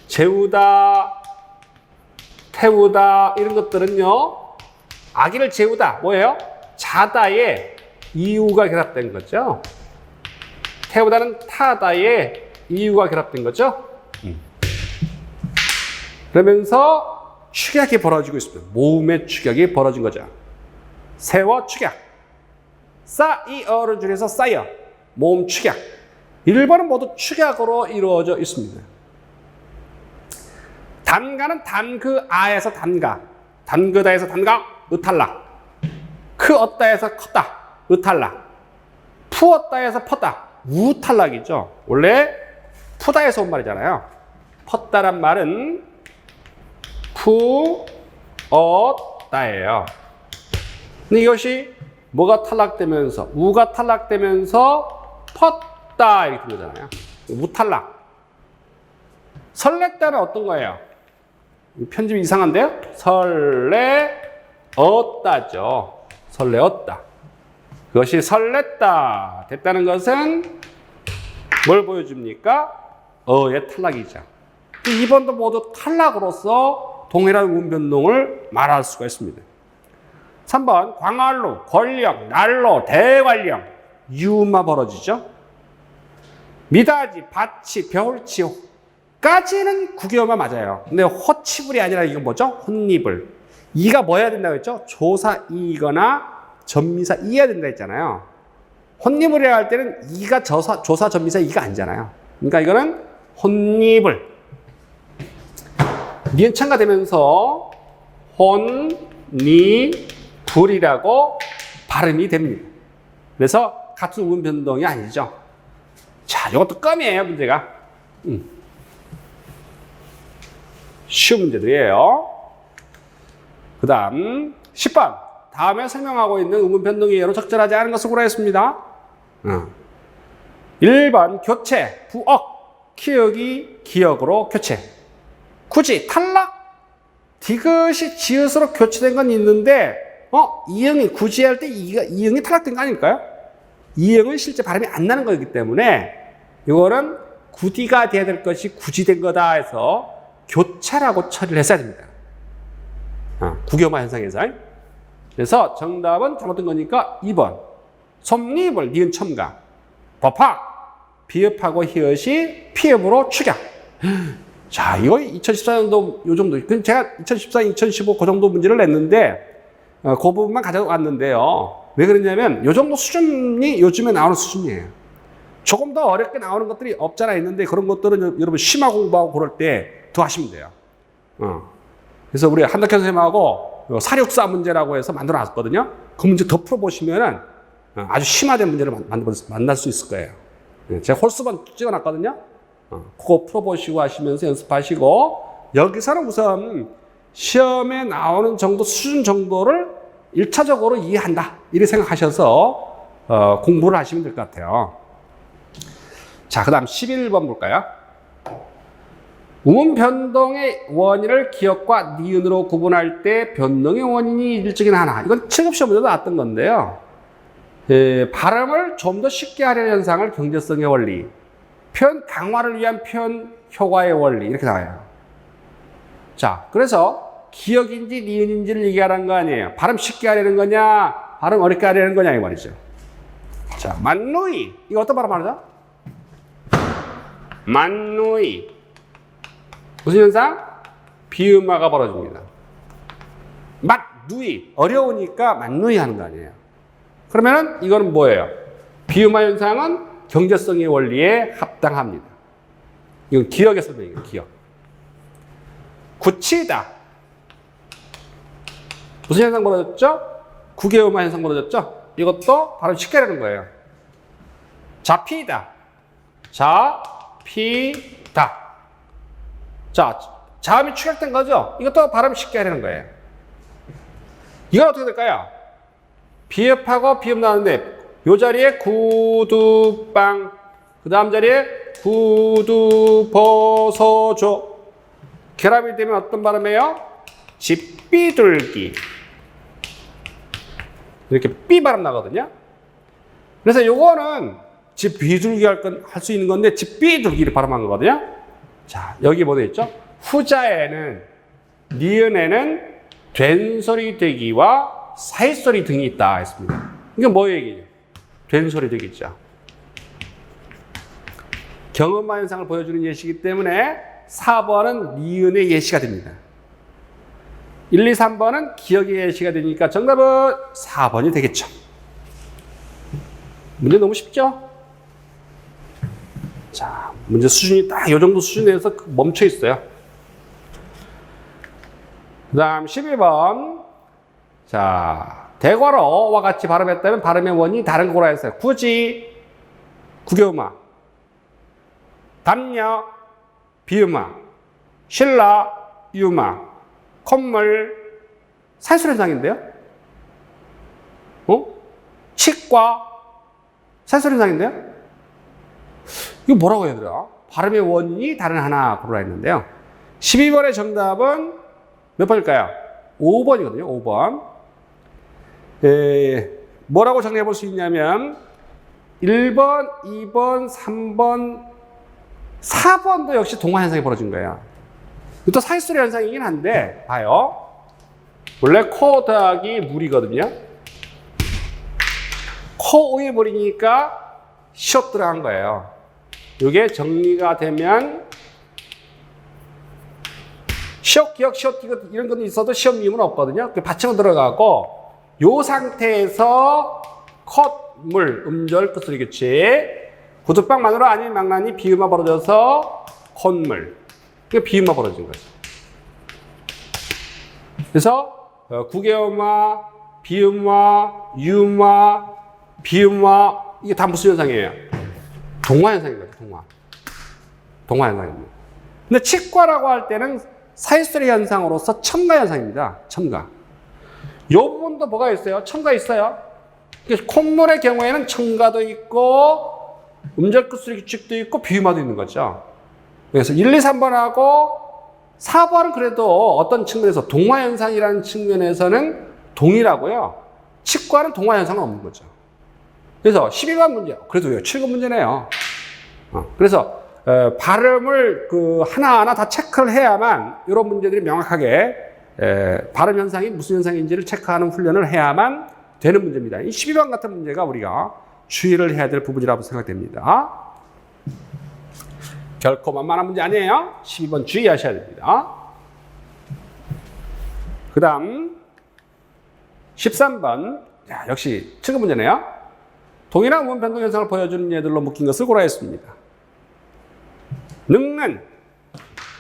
재우다, 태우다 이런 것들은요. 아기를 재우다 뭐예요? 자다에 이우가 결합된 거죠. 태우다는 타다에 이우가 결합된 거죠. 그러면서 축약이 벌어지고 있습니다. 모음의 축약이 벌어진 거죠. 세워 축약. 싸이어를 줄여서 싸이어. 모음 축약. 1번은 모두 축약으로 이루어져 있습니다. 단가는 단그아에서 단가. 단그다에서 단가. 으탈락. 크었다에서 컸다. 으탈락. 푸었다에서 펐다. 우탈락이죠. 원래 푸다에서 온 말이잖아요. 펐다란 말은 푸었다예요. 근데 이것이 뭐가 탈락되면서 우가 탈락되면서 펐다 이렇게 된 거잖아요. 우탈락. 설렜다는 어떤 거예요? 편집이 이상한데요? 설레었다죠. 설레었다. 그것이 설렜다 됐다는 것은 뭘 보여줍니까? 어의 탈락이죠. 2번도 모두 탈락으로서 동일한 운변동을 말할 수가 있습니다. 3번 광활로, 권력, 난로, 대관령, 유마 벌어지죠. 미다지, 밭이, 벼울치까지는 국어만 맞아요. 근데 호치불이 아니라 이건 뭐죠? 혼리불. 이가 뭐 해야 된다고 했죠? 조사 이거나 전미사 이해야 된다 했잖아요. 혼리불이라 할 때는 이가 조사 전미사 이가 아니잖아요. 그러니까 이거는 혼입을. 니은 첨가되면서 혼니불이라고 발음이 됩니다. 그래서 같은 우음 변동이 아니죠. 자, 이것도 껌이에요, 문제가. 쉬운 문제들이에요. 그 다음 10번. 다음에 설명하고 있는 우문 변동의 예로 적절하지 않은 것을 고려했습니다. 1번 교체, 부억, 키읔이 기역으로 교체. 굳이 탈락? 디귿이 지읒으로 교체된 건 있는데 이응이 굳이 할 때 이응이 탈락된 거 아닐까요? 이응은 실제 발음이 안 나는 거기 때문에 이거는 구디가 돼야 될 것이 굳이 된 거다 해서 교차라고 처리를 했어야 됩니다. 구교마 현상에서. 그래서 정답은 잘못된 거니까 2번. 솜니을 니은 첨가. 법학. 비읍하고 히읗이 피읍으로 축약. 자, 이거 2014년도 요 정도. 제가 2014, 2015 그 정도 문제를 냈는데 그 부분만 가져왔는데요. 왜 그러냐면 요 정도 수준이 요즘에 나오는 수준이에요. 조금 더 어렵게 나오는 것들이 없잖아 있는데 그런 것들은 여러분 심화 공부하고 그럴 때 더 하시면 돼요. 그래서 우리 한덕현 선생님하고 사력사 문제라고 해서 만들어 놨거든요. 그 문제 더 풀어보시면은 아주 심화된 문제를 만날 수 있을 거예요. 제가 홀수번 찍어놨거든요. 그거 풀어보시고 하시면서 연습하시고, 여기서는 우선 시험에 나오는 정도, 수준 정도를 1차적으로 이해한다. 이렇게 생각하셔서 공부를 하시면 될 것 같아요. 자, 그 다음 11번 볼까요? 우문 변동의 원인을 기역과 니은으로 구분할 때 변동의 원인이 일정이나 하나. 이건 7급 시험에도 나왔던 건데요. 발음을 좀 더 쉽게 하려는 현상을 경제성의 원리, 표현 강화를 위한 표현 효과의 원리, 이렇게 나와요. 자, 그래서 기역인지 니은인지를 얘기하라는 거 아니에요. 발음 쉽게 하려는 거냐, 발음 어렵게 하려는 거냐, 이 말이죠. 자, 만누이. 이거 어떤 발음 하죠? 만누이. 무슨 현상? 비음화가 벌어집니다. 맛누이. 어려우니까 맛누이 하는 거 아니에요. 그러면은 이거는 뭐예요? 비음화 현상은 경제성의 원리에 합당합니다. 이건 기역의 설명이에요. 기역. 굳히다. 무슨 현상 벌어졌죠? 구개음화 현상 벌어졌죠? 이것도 바로 쉽게 하는 거예요. 잡히다. 잡히다. 자, 자음이 축약된 거죠? 이것도 발음 쉽게 하려는 거예요. 이건 어떻게 될까요? 비읍하고 비읍 나오는데, 요 자리에 구두빵, 그 다음 자리에 구두벗어줘. 결합이 되면 어떤 발음이에요? 집비둘기. 이렇게 삐 발음 나거든요. 그래서 요거는 집비둘기 할 수 있는 건데, 집비둘기를 발음한 거거든요. 자, 여기 뭐 되어 있죠? 후자에는, 니은에는 된소리 되기와 사이소리 등이 있다 했습니다. 이게 뭐 얘기죠? 된소리 되기죠. 경음화 현상을 보여주는 예시이기 때문에 4번은 니은의 예시가 됩니다. 1, 2, 3번은 기억의 예시가 되니까 정답은 4번이 되겠죠. 문제 너무 쉽죠? 자, 문제 수준이 딱 이 정도 수준에서 멈춰 있어요. 그 다음 12번. 자, 대괄호와 같이 발음했다면 발음의 원인이 다른 거라 했어요. 굳이, 구교음화, 담력, 비음화, 신라, 유음화, 콧물, 사이소리 현상인데요? 치과, 사이소리 현상인데요? 이거 뭐라고 해야 되나? 발음의 원인이 다른 하나 고르라 했는데요. 12번의 정답은 몇 번일까요? 5번이거든요. 5번. 뭐라고 정리해 볼 수 있냐면 1번, 2번, 3번, 4번도 역시 동화 현상이 벌어진 거예요. 이것도 사이소리 현상이긴 한데 봐요. 원래 코 더하기 물이거든요. 코의 물이니까 시옷 들어간 거예요. 이게 정리가 되면 시옷, 기억, 시옷, 기억 이런 것도 있어도 시옷 미음은 없거든요. 그 받침은 들어가고 이 상태에서 콧물, 음절, 끝소리 교체, 구두방만으로 아닌 망나니 비음화 벌어져서 콧물. 이게 비음화 벌어진 거죠. 그래서 국외음화, 비음화, 유음화, 비음화 이게 다 무슨 현상이에요? 동화 현상인 거죠. 동화 현상입니다. 근데 치과라고 할 때는 사이소리 현상으로서 첨가 현상입니다. 첨가. 이 부분도 뭐가 있어요? 첨가 있어요. 콧물의 경우에는 첨가도 있고 음절끝소리 규칙도 있고 비음화도 있는 거죠. 그래서 1, 2, 3번하고 4번은 그래도 어떤 측면에서 동화 현상이라는 측면에서는 동일하고요. 치과는 동화 현상은 없는 거죠. 그래서 12번 문제, 그래도 7급 문제네요. 그래서 발음을 하나하나 다 체크를 해야만 이런 문제들이 명확하게 발음 현상이 무슨 현상인지를 체크하는 훈련을 해야만 되는 문제입니다. 이 12번 같은 문제가 우리가 주의를 해야 될 부분이라고 생각됩니다. 결코 만만한 문제 아니에요. 12번 주의하셔야 됩니다. 그 다음 13번 역시 7급 문제네요. 동일한 음운 변동 현상을 보여주는 예들로 묶인 것을 고라 했습니다. 늙는.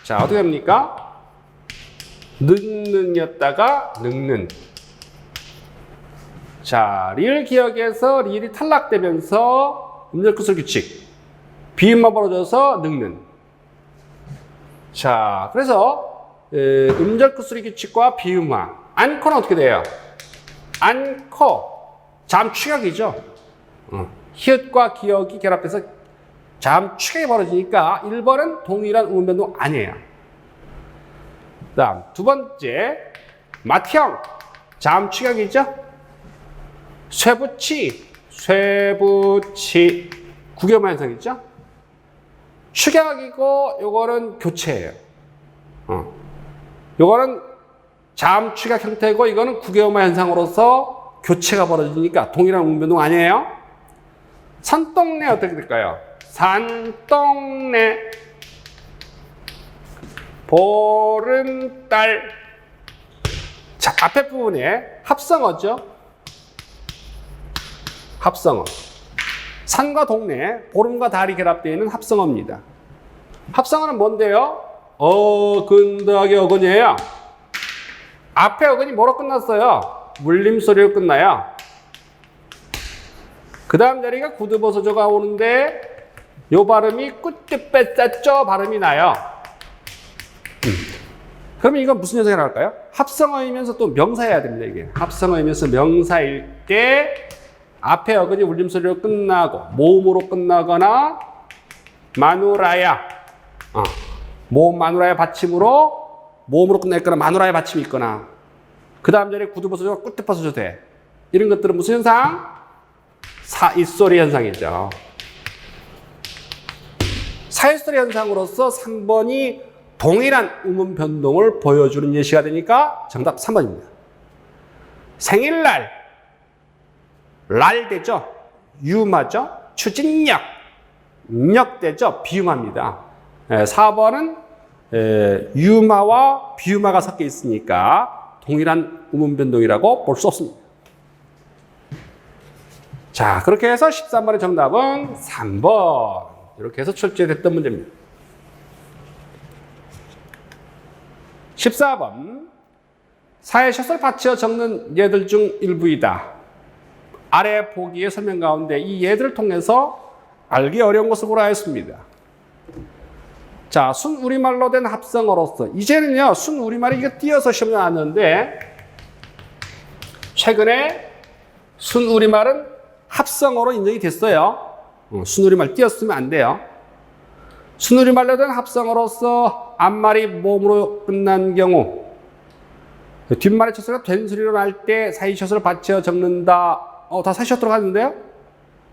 자, 어떻게 합니까? 늙는이었다가 늙는. 자, 리을 기억에서 리을이 탈락되면서 음절끝소리 규칙. 비음만 벌어져서 늙는. 자, 그래서 음절끝소리 규칙과 비음화. 안코는 어떻게 돼요? 안코. 잠취각이죠. 히읗과 기억이 결합해서 잠취각이 벌어지니까 1번은 동일한 음운 변동 아니에요. 그 다음 두 번째 맏형 잠취각이죠. 쇠붙이 국외음화 현상이죠. 축약이고 요거는 교체예요. 요거는 잠취각 형태고 이거는 국외음화 현상으로서 교체가 벌어지니까 동일한 음운 변동 아니에요. 산동네 어떻게 될까요? 산동네. 보름달. 자, 앞에 부분에 합성어죠. 합성어. 산과 동네, 보름과 달이 결합되어 있는 합성어입니다. 합성어는 뭔데요? 어근더하게 어근이에요. 앞에 어근이 뭐로 끝났어요? 물림소리로 끝나요. 그 다음 자리가 구두버섯조가 오는데 요 발음이 꾸뜨빼쌌죠 발음이 나요. 그러면 이건 무슨 현상이 나올까요? 합성어이면서 또 명사여야 됩니다. 이게 합성어이면서 명사일 때 앞에 어근이 울림소리로 끝나고 모음으로 끝나거나 마누라야 모음 마누라야 받침으로 모음으로 끝나 있거나 마누라야 받침이 있거나 그 다음 자리에 구두버섯조가 꾸뜨버섯조 돼. 이런 것들은 무슨 현상? 사이소리 현상이죠. 사이소리 현상으로서 3번이 동일한 음운 변동을 보여주는 예시가 되니까 정답 3번입니다. 생일날, 날 되죠? 유마죠? 추진력, 력 되죠? 비음화입니다. 4번은 유마와 비음화가 섞여 있으니까 동일한 음운 변동이라고 볼 수 없습니다. 자, 그렇게 해서 13번의 정답은 3번. 이렇게 해서 출제됐던 문제입니다. 14번. 사회 셔츠를 받쳐 적는 예들 중 일부이다. 아래 보기의 설명 가운데 이 예들을 통해서 알기 어려운 것을 고라 했습니다. 자, 순우리말로 된 합성어로서 이제는요, 순우리말이 이거 띄어서 시험에 나왔는데 최근에 순우리말은 합성어로 인정이 됐어요. 순우리말 띄었으면 안 돼요. 순우리말로 된 합성어로서 앞말이 모음으로 끝난 경우 뒷말의 첫 소리가 된 소리로 날 때 사이셔츠를 받쳐 적는다. 다 사이셔츠로 갔는데요.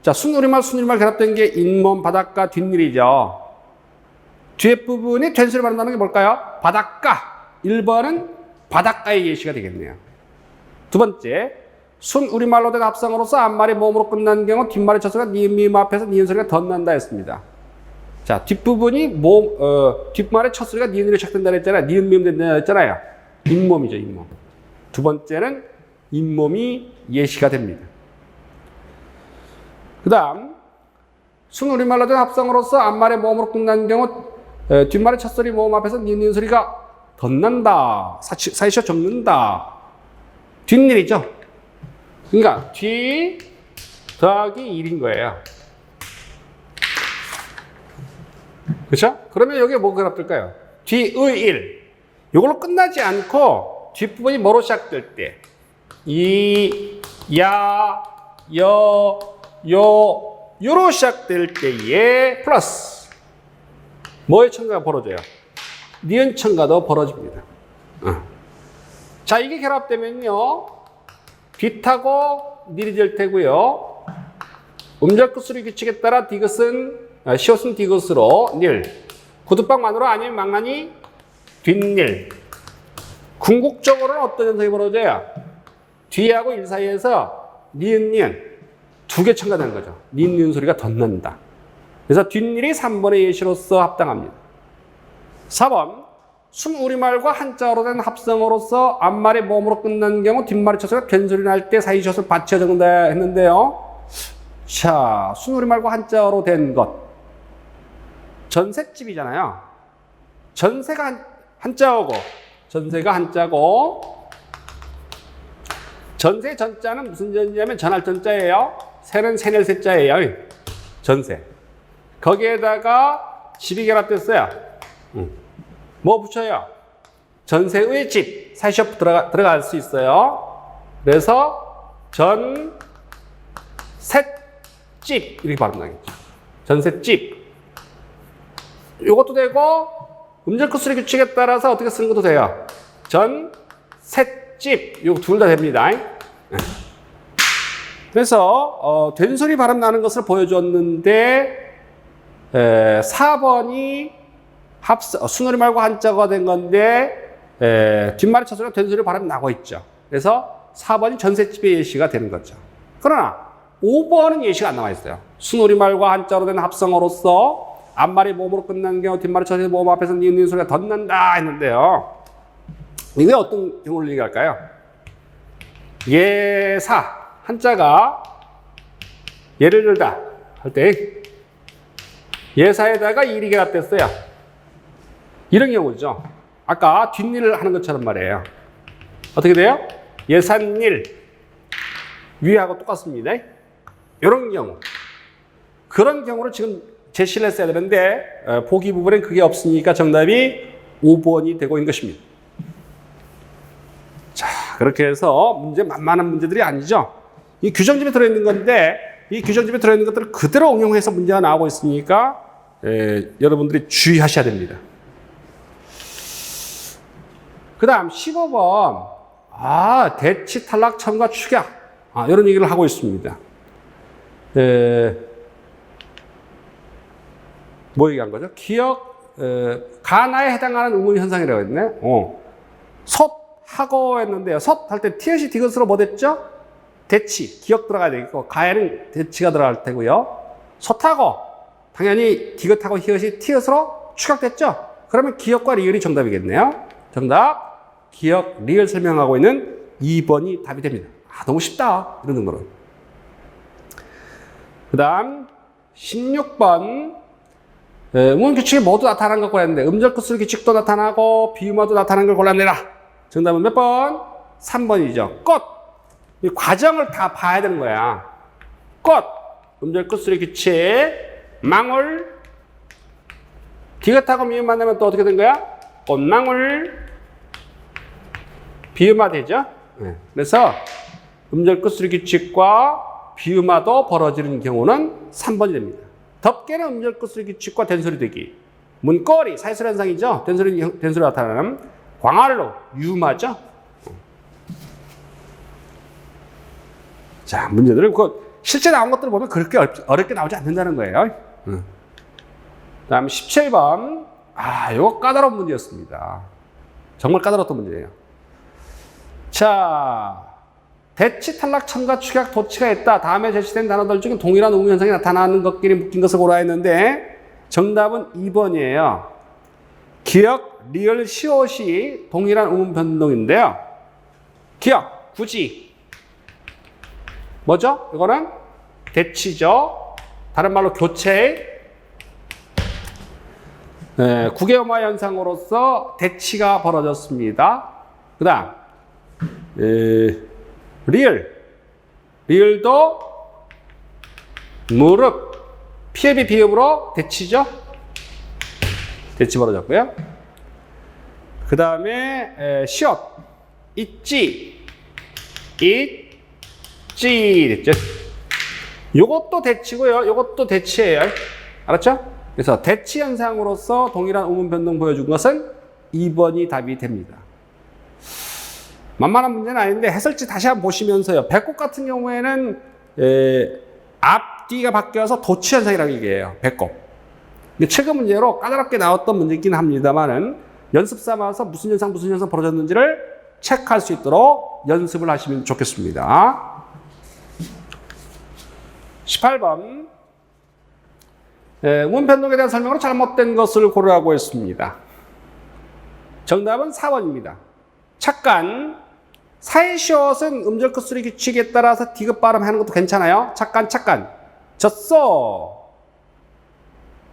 자, 순우리말 결합된 게 잇몸, 바닷가, 뒷일이죠. 뒤에 부분이 된 소리 발음나는 게 뭘까요? 바닷가. 1번은 바닷가의 예시가 되겠네요. 두 번째, 순우리말로 된 합성어로서 앞말이 모음으로 끝난 경우 뒷말의 첫 소리가 니은, 미음 앞에서 니은 소리가 덧난다 했습니다. 자, 뒷부분이 뒷말의 첫 소리가 니은으로 시작된다 했잖아요. 니은, 미음 된다 했잖아요. 잇몸이죠, 잇몸. 두 번째는 잇몸이 예시가 됩니다. 그 다음, 순우리말로 된 합성어로서 앞말의 모음으로 끝난 경우 뒷말의 첫소리 모음 앞에서 니은 소리가 덧난다. 사이셔 적는다. 뒷일이죠. 그러니까 뒤 더하기 1인 거예요. 그렇죠? 그러면 여기에 뭐가 나쁠까요? 뒤의 1. 이걸로 끝나지 않고 뒷부분이 뭐로 시작될 때? 이, 야, 여, 요, 요로 시작될 때에 플러스 뭐의 첨가가 벌어져요? 니은 첨가도 벌어집니다. 자, 이게 결합되면요 뒷하고 닐이 될 테고요. 음절 끝소리 규칙에 따라 디귿은 시옷은 디귿으로 닐, 구두방만으로 아니면 망나니 뒷닐. 궁극적으로는 어떤 현상이 벌어져요? 뒤하고 일 사이에서 니은 두 개 첨가되는 거죠. 니은 소리가 덧난다. 그래서 뒷일이 3번의 예시로서 합당합니다. 4번 순 우리말과 한자어로 된 합성어로서 앞말이 모음으로 끝난 경우 뒷말이 첫소리가 변소리 날 때 사이시옷을 받쳐 적는다 했는데요. 자, 순 우리말과 한자어로 된 것. 전셋집이잖아요. 전세가 한자어고 전세가 한자고 전세 전자는 무슨 전자냐면 전할 전자예요. 세는 세낼 세자예요. 전세. 거기에다가 집이 결합됐어요. 뭐 붙여요? 전세의 집. 사이셔프 들어갈 수 있어요. 그래서 전셋집 이렇게 발음나겠죠. 전셋집. 이것도 되고 음절 끝소리 규칙에 따라서 어떻게 쓰는 것도 돼요. 전셋집. 이거 둘 다 됩니다. 그래서 된소리 발음 나는 것을 보여줬는데 4번이 순우리 말고 한자가 된 건데 뒷말의 첫소리가 된소리 발음 나고 있죠. 그래서 4번이 전셋집의 예시가 되는 거죠. 그러나 5번은 예시가 안 나와 있어요. 순우리 말과 한자로 된 합성어로서 앞말이 모음으로 끝난 경우 뒷말의 첫소리 모음 앞에서 니은 소리가 덧난다 했는데요. 이게 어떤 경우를 얘기할까요? 예사 한자가 예를 들다 할 때 예사에다가 일이 결합됐어요. 이런 경우죠. 아까 뒷일을 하는 것처럼 말이에요. 어떻게 돼요? 예산일 위하고 똑같습니다. 이런 경우. 그런 경우를 지금 제시를 했어야 되는데 보기 부분엔 그게 없으니까 정답이 5번이 되고 있는 것입니다. 자, 그렇게 해서 문제 만만한 문제들이 아니죠. 이 규정집에 들어있는 건데 이 규정집에 들어있는 것들을 그대로 응용해서 문제가 나오고 있으니까 여러분들이 주의하셔야 됩니다. 그 다음 15번 대치, 탈락, 첨가, 축약 이런 얘기를 하고 있습니다. 뭐 얘기한 거죠? 기억, 가나에 해당하는 의문 현상이라고 했네. 섭하고 했는데요. 섭할 때 티엇이 디귿으로 뭐 됐죠? 대치, 기억 들어가야 되겠고 가에는 대치가 들어갈 테고요. 섭하고 당연히 디귿하고 히읗이 티엇으로 축약됐죠? 그러면 기억과 리을이 정답이겠네요. 정답, 기억, 리을 설명하고 있는 2번이 답이 됩니다. 너무 쉽다. 이런 정도로. 그 다음 16번 음원 규칙이 모두 나타난 걸 골랐는데 음절 끝소리 규칙도 나타나고 비음화도 나타난 걸 골라내라. 정답은 몇 번? 3번이죠. 꽃. 이 과정을 다 봐야 되는 거야. 꽃. 음절 끝소리 규칙. 망울. 디귿하고 미음 만나면 또 어떻게 된 거야? 꽃망울. 비음화 되죠? 그래서 음절 끝소리 규칙과 비음화도 벌어지는 경우는 3번이 됩니다. 덮개는 음절 끝소리 규칙과 된소리 되기. 문거리, 사이소리 현상이죠. 된소리 나타나는 광활로, 유마죠. 자, 문제들을 실제 나온 것들을 보면 그렇게 어렵게 나오지 않는다는 거예요. 다음 17번. 이거 까다로운 문제였습니다. 정말 까다로웠던 문제예요. 자, 대치, 탈락, 첨가, 축약, 도치가 있다. 다음에 제시된 단어들 중에 동일한 의문 현상이 나타나는 것끼리 묶인 것을 고르라 했는데 정답은 2번이에요. 기억, 리을, 시옷이 동일한 의문 변동인데요. 기억, 굳이 뭐죠? 이거는 대치죠. 다른 말로 교체. 국외음화 현상으로서 대치가 벌어졌습니다. 그 다음 리을도 무릎 피읍이 비읍으로 대치죠. 대치 벌어졌고요. 그 다음에 시옷 있지 됐죠. 요것도 대치고요. 요것도 대치예요. 알았죠? 그래서 대치 현상으로서 동일한 우문 변동 보여준 것은 2번이 답이 됩니다. 만만한 문제는 아닌데 해설지 다시 한번 보시면서요. 배꼽 같은 경우에는 앞뒤가 바뀌어서 도치 현상이라고 얘기해요. 배꼽. 최근 문제로 까다롭게 나왔던 문제이긴 합니다만은 연습 삼아서 무슨 현상 벌어졌는지를 체크할 수 있도록 연습을 하시면 좋겠습니다. 18번. 우문 변동에 대한 설명으로 잘못된 것을 고르라고 했습니다. 정답은 4번입니다. 착간. 사이시옷은 음절 끝소리 규칙에 따라서 디귿 발음하는 것도 괜찮아요. 착간. 졌어.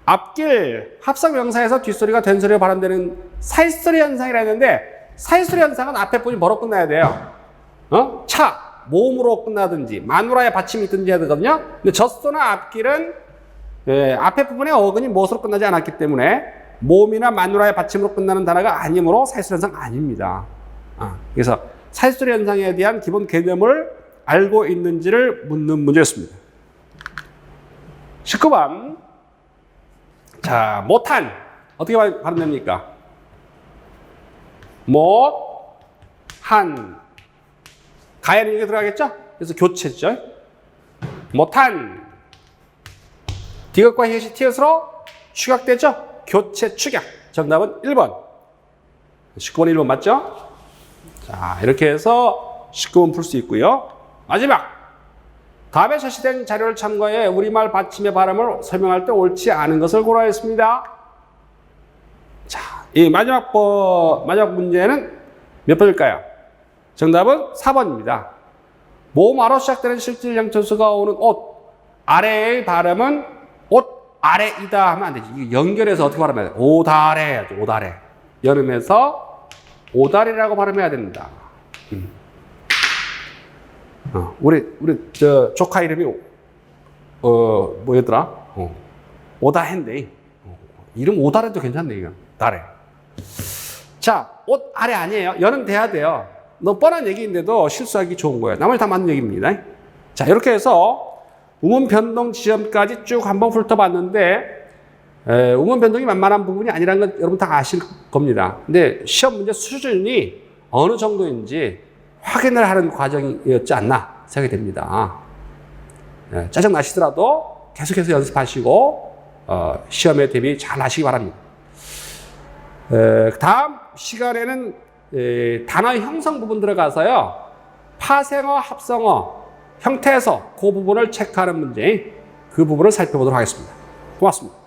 앞길. 합성명사에서 뒷소리가 된소리로 발음되는 사이소리 현상이라 했는데 사이소리 현상은 앞에 부분이 뭐로 끝나야 돼요? 모음으로 끝나든지 마누라의 받침이 있든지 해야 되거든요. 근데 졌소나 앞길은 앞에 부분의 어근이 무엇으로 끝나지 않았기 때문에 모음이나 마누라의 받침으로 끝나는 단어가 아니므로 사이소리 현상 아닙니다. 그래서 사이소리 현상에 대한 기본 개념을 알고 있는지를 묻는 문제였습니다. 19번. 자, 못한. 어떻게 발음됩니까? 못한. 가에는 이게 들어가겠죠? 그래서 교체죠. 못한. 디귿과 히읗이 티읕으로 축약되죠? 교체 축약. 정답은 1번. 19번 1번 맞죠? 자, 이렇게 해서 19번 풀 수 있고요. 마지막. 다음에 제시된 자료를 참고해 우리말 받침의 발음을 설명할 때 옳지 않은 것을 고르라 했습니다. 자, 이 마지막 문제는 몇 번일까요? 정답은 4번입니다. 모음아로 시작되는 실질 형태수가 오는 옷. 아래의 발음은 옷 아래이다 하면 안 되지. 이게 연결해서 어떻게 발음해야 돼? 오다래 해야죠. 오다래. 여름에서 오다래라고 발음해야 됩니다. 우리 조카 이름이 뭐였더라? 오다해인데 이름 오다래도 괜찮네. 이거 다래. 자, 옷 아래 아니에요. 여는 돼야 돼요. 너무 뻔한 얘기인데도 실수하기 좋은 거예요. 나머지 다 맞는 얘기입니다. 자, 이렇게 해서 우문 변동 지점까지 쭉 한번 훑어봤는데 우문 변동이 만만한 부분이 아니라는 건 여러분 다 아실 겁니다. 근데 시험 문제 수준이 어느 정도인지 확인을 하는 과정이었지 않나 생각이 됩니다. 짜증 나시더라도 계속해서 연습하시고 시험에 대비 잘 하시기 바랍니다. 다음 시간에는 단어 형성 부분 들어가서요. 파생어, 합성어, 형태에서 그 부분을 체크하는 문제, 그 부분을 살펴보도록 하겠습니다. 고맙습니다.